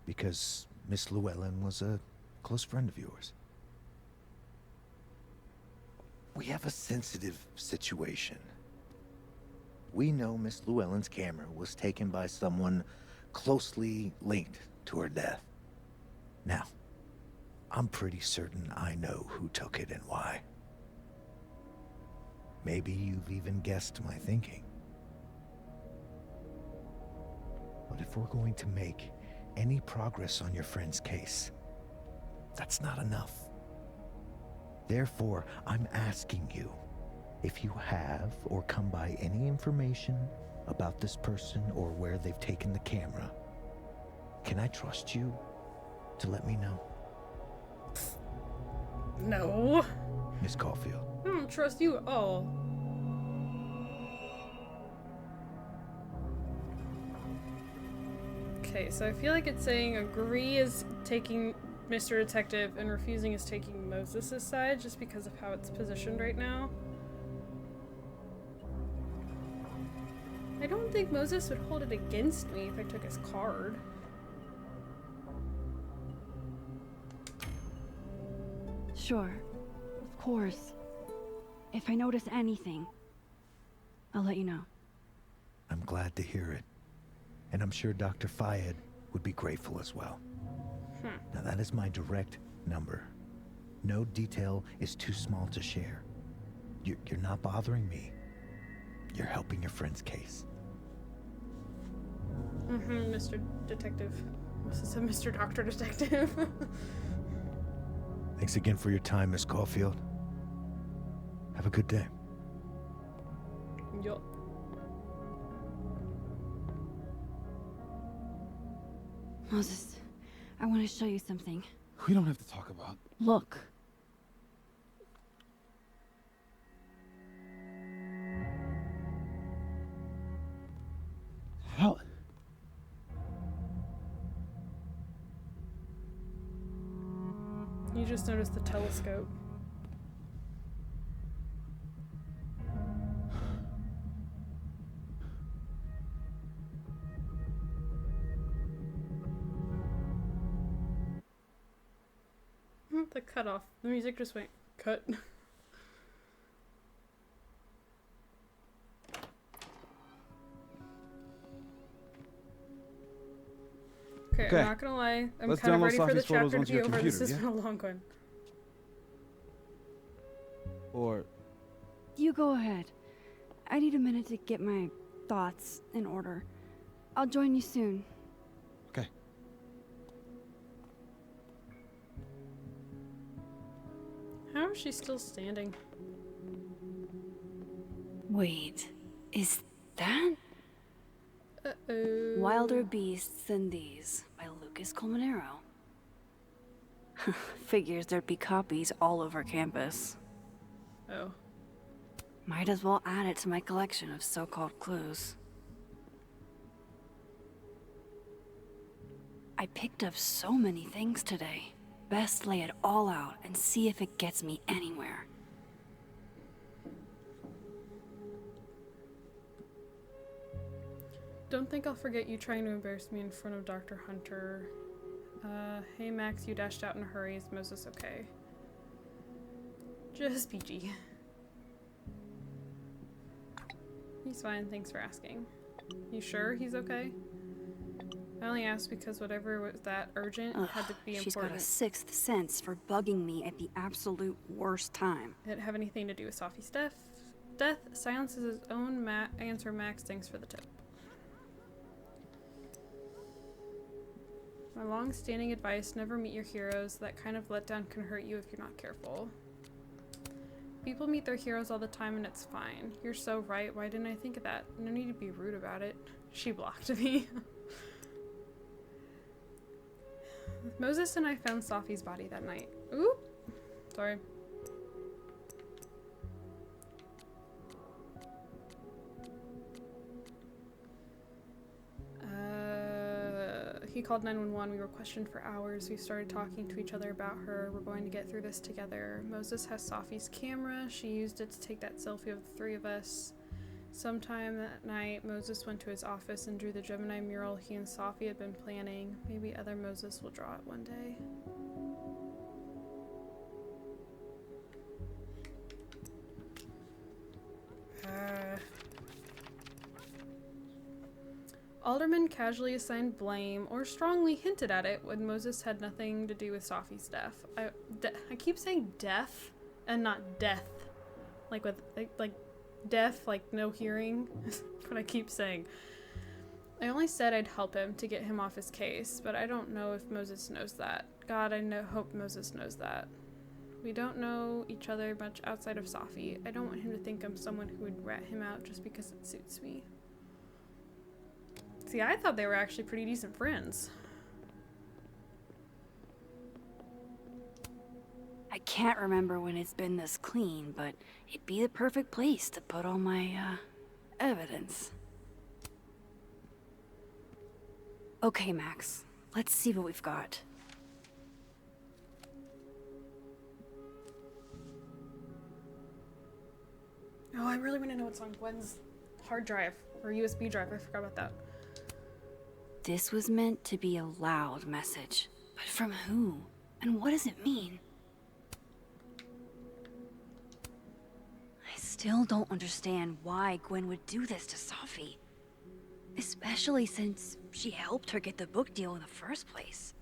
Because Miss Llewellyn was a close friend of yours. We have a sensitive situation. We know Miss Llewellyn's camera was taken by someone closely linked to her death. Now, I'm pretty certain I know who took it and why. Maybe you've even guessed my thinking. But if we're going to make any progress on your friend's case, that's not enough. Therefore, I'm asking you, if you have or come by any information about this person or where they've taken the camera, can I trust you to let me know? No. Miss Caulfield. I don't trust you at all. Okay, so I feel like it's saying agree is taking Mr. Detective and refusing is taking Moses' side just because of how it's positioned right now. I don't think Moses would hold it against me if I took his card. Sure. Of course. If I notice anything, I'll let you know. I'm glad to hear it. And I'm sure Dr. Fayed would be grateful as well. Now that is my direct number. No detail is too small to share. You're not bothering me. You're helping your friend's case. Mr. Detective. This is a Mr. Doctor Detective. Thanks again for your time, Miss Caulfield. Have a good day. Yup. Moses, I want to show you something. We don't have to talk about. Look. How? You just noticed the telescope. The cut off. The music just went cut. Okay, I'm not gonna lie. I'm Let's kind of download ready for the Safi's photos chapter to onto be your over. computer, This has yeah? been a long one. Or You go ahead. I need a minute to get my thoughts in order. I'll join you soon. okay. How is she still standing? Wait, is that Uh-oh. Wilder Beasts Than These by Lucas Colmenero? Figures there'd be copies all over campus. Oh. Might as well add it to my collection of so-called clues. I picked up so many things today. Best lay it all out and see if it gets me anywhere. Don't think I'll forget you trying to embarrass me in front of Dr. Hunter. Hey Max, you dashed out in a hurry. Is Moses okay? Just PG. He's fine, thanks for asking. You sure he's okay? I only asked because whatever was that urgent had to be she's important. got a sixth sense for bugging me at the absolute worst time. Did it have anything to do with Safi's death? Silences his own answer. Max, thanks for the tip. My long-standing advice, never meet your heroes. That kind of letdown can hurt you if you're not careful. People meet their heroes all the time and it's fine. You're so right. Why didn't I think of that? No need to be rude about it. She blocked me. Moses and I found Safi's body that night. Oop! Sorry. He called 911. We were questioned for hours. We started talking to each other about her. We're going to get through this together. Moses has Safi's camera. She used it to take that selfie of the three of us. Sometime that night, Moses went to his office and drew the Gemini mural he and Safi had been planning. Maybe other Moses will draw it one day. Alderman casually assigned blame, or strongly hinted at it, when Moses had nothing to do with Safi's death. I keep saying deaf and not death. Like with, like deaf, like no hearing. That's what I keep saying. I only said I'd help him to get him off his case, but I don't know if Moses knows that. God, hope Moses knows that. We don't know each other much outside of Safi. I don't want him to think I'm someone who would rat him out just because it suits me. See, I thought they were actually pretty decent friends. I can't remember when it's been this clean, but it'd be the perfect place to put all my, evidence. Okay, Max. Let's see what we've got. Oh, I really want to know what's on Gwen's hard drive, or USB drive. I forgot about that. This was meant to be a loud message. But from who? And what does it mean? I still don't understand why Gwen would do this to Safi. Especially since she helped her get the book deal in the first place.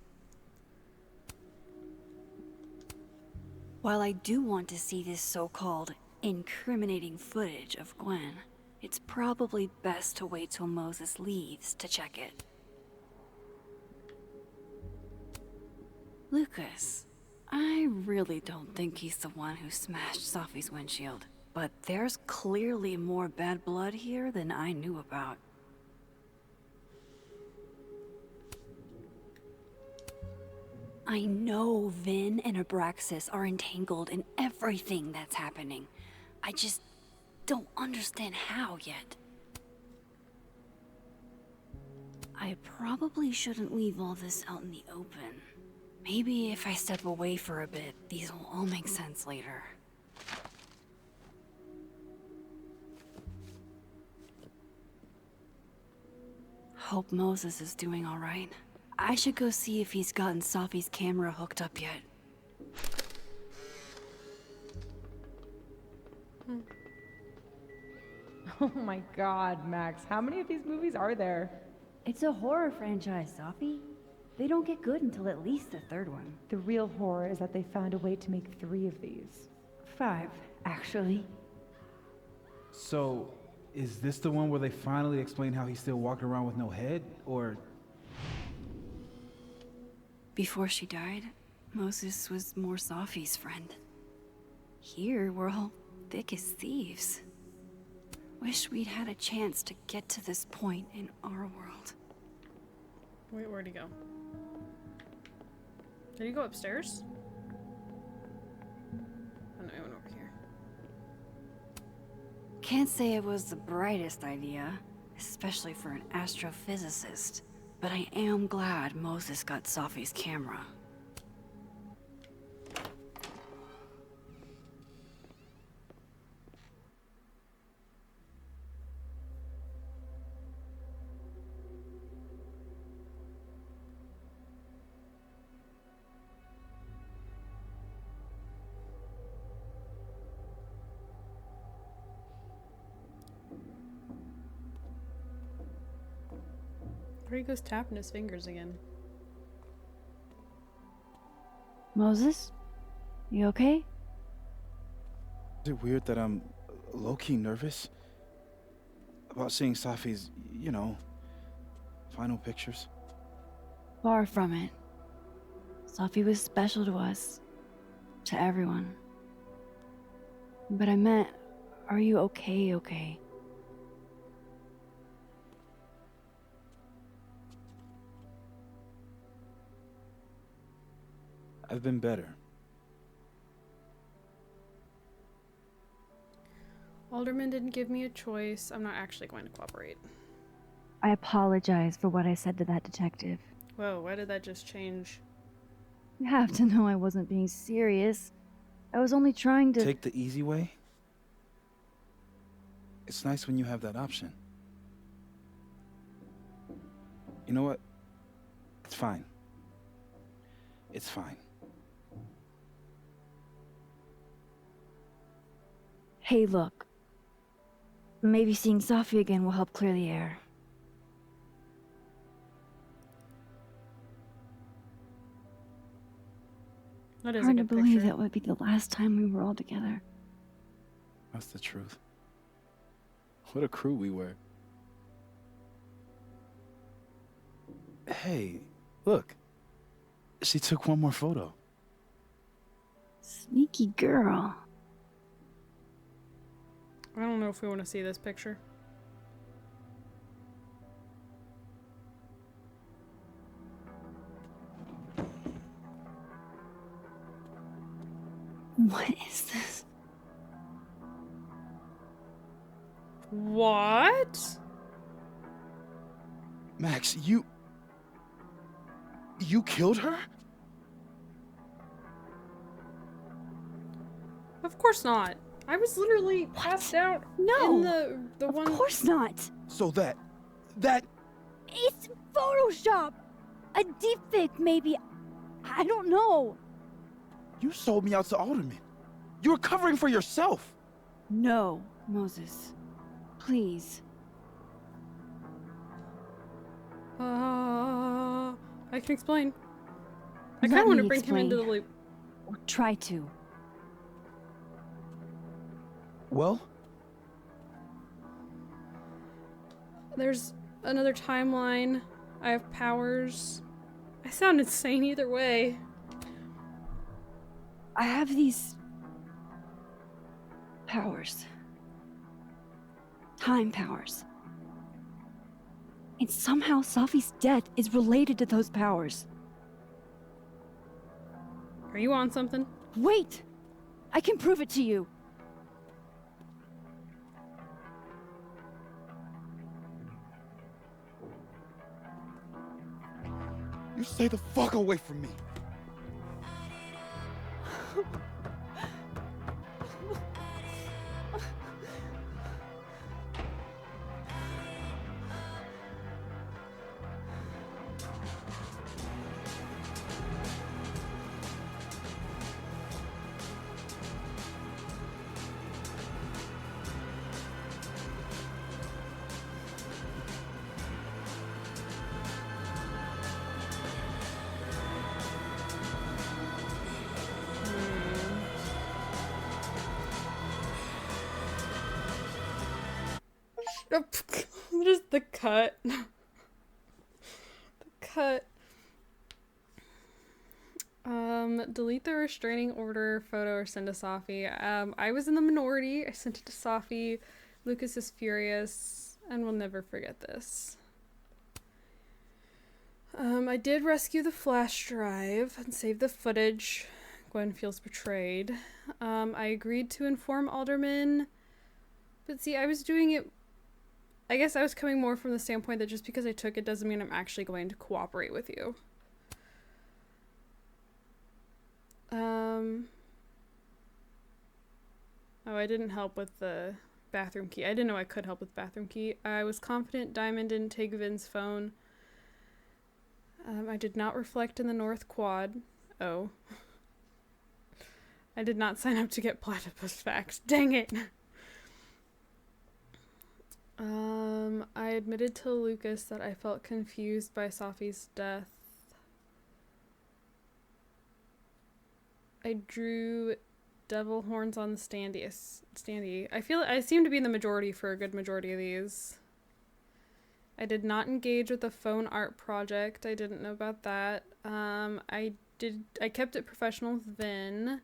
While I do want to see this so-called incriminating footage of Gwen, it's probably best to wait till Moses leaves to check it. Lucas, I really don't think he's the one who smashed Safi's windshield, but there's clearly more bad blood here than I knew about. I know Vin and Abraxas are entangled in everything that's happening. I just don't understand how yet. I probably shouldn't leave all this out in the open. Maybe if I step away for a bit, these will all make sense later. Hope Moses is doing all right. I should go see if he's gotten Safi's camera hooked up yet. Oh my god, Max. How many of these movies are there? It's a horror franchise, Safi. They don't get good until at least the third one. The real horror is that they found a way to make 3 of these. 5, actually. So, is this the one where they finally explain how he's still walking around with no head? Or... Before she died, Moses was more Safi's friend. Here, we're all thick as thieves. Wish we'd had a chance to get to this point in our world. Wait, where'd he go? Did he go upstairs? I went over here. Can't say it was the brightest idea, especially for an astrophysicist, but I am glad Moses got Safi's camera. There he goes tapping his fingers again. Moses? You okay? Is it weird that I'm low-key nervous about seeing Safi's, final pictures? Far from it. Safi was special to us. To everyone. But I meant, are you okay? I've been better. Alderman didn't give me a choice. I'm not actually going to cooperate. I apologize for what I said to that detective. Whoa, why did that just change? You have to know I wasn't being serious. I was only trying to... Take the easy way? It's nice when you have that option. You know what? It's fine. It's fine. Hey, look. Maybe seeing Safi again will help clear the air. That is Hard a to good believe picture. that would be the last time we were all together. That's the truth. What a crew we were. Hey, look. She took one more photo. Sneaky girl. I don't know if we want to see this picture. What is this? What? Max, you killed her? Of course not. I was literally passed out No, in the one. Of course not. So that It's Photoshop. A deepfake, maybe. I don't know. you sold me out to Alderman. You were covering for yourself. No, Moses. Please. I can explain. I Let kind of want to me bring him into the explain. loop. Or try to. Well, There's another timeline. I have powers. I sound insane either way. I have these powers. Time powers. And somehow Safi's death is related to those powers. Are you on something? Wait! I can prove it to you. you stay the fuck away from me. Just the cut. The cut. Delete the restraining order photo or send to Safi. I was in the minority. I sent it to Safi. Lucas is furious and will never forget this. I did rescue the flash drive and save the footage. Gwen feels betrayed. I agreed to inform Alderman, but see, I was doing it, I guess I was coming more from the standpoint that just because I took it doesn't mean I'm actually going to cooperate with you. Oh, I didn't help with the bathroom key. I didn't know I could help with bathroom key. I was confident Diamond didn't take Vin's phone. I did not reflect in the North Quad. Oh. I did not sign up to get platypus facts. Dang it! I admitted to Lucas that I felt confused by Safi's death. I drew devil horns on the standee. I seem to be in the majority for a good majority of these. I did not engage with the phone art project. I didn't know about that. I kept it professional with Vin.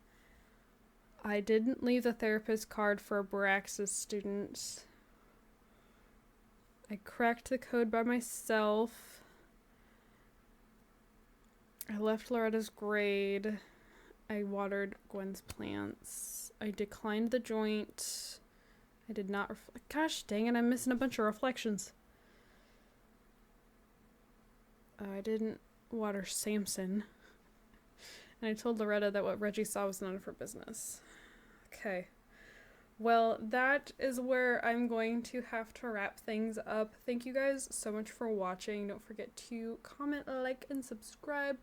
I didn't leave the therapist card for Brax's students. I cracked the code by myself. I left Loretta's grade. I watered Gwen's plants. I declined the joint. I did not gosh dang it, I'm missing a bunch of reflections. I didn't water Samson. And I told Loretta that what Reggie saw was none of her business. Okay. Well, that is where I'm going to have to wrap things up. Thank you guys so much for watching. Don't forget to comment, like, and subscribe.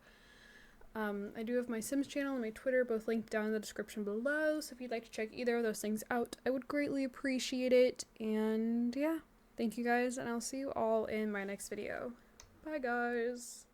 I do have my Sims channel and my Twitter, both linked down in the description below. So if you'd like to check either of those things out, I would greatly appreciate it. And yeah, thank you guys, and I'll see you all in my next video. Bye, guys.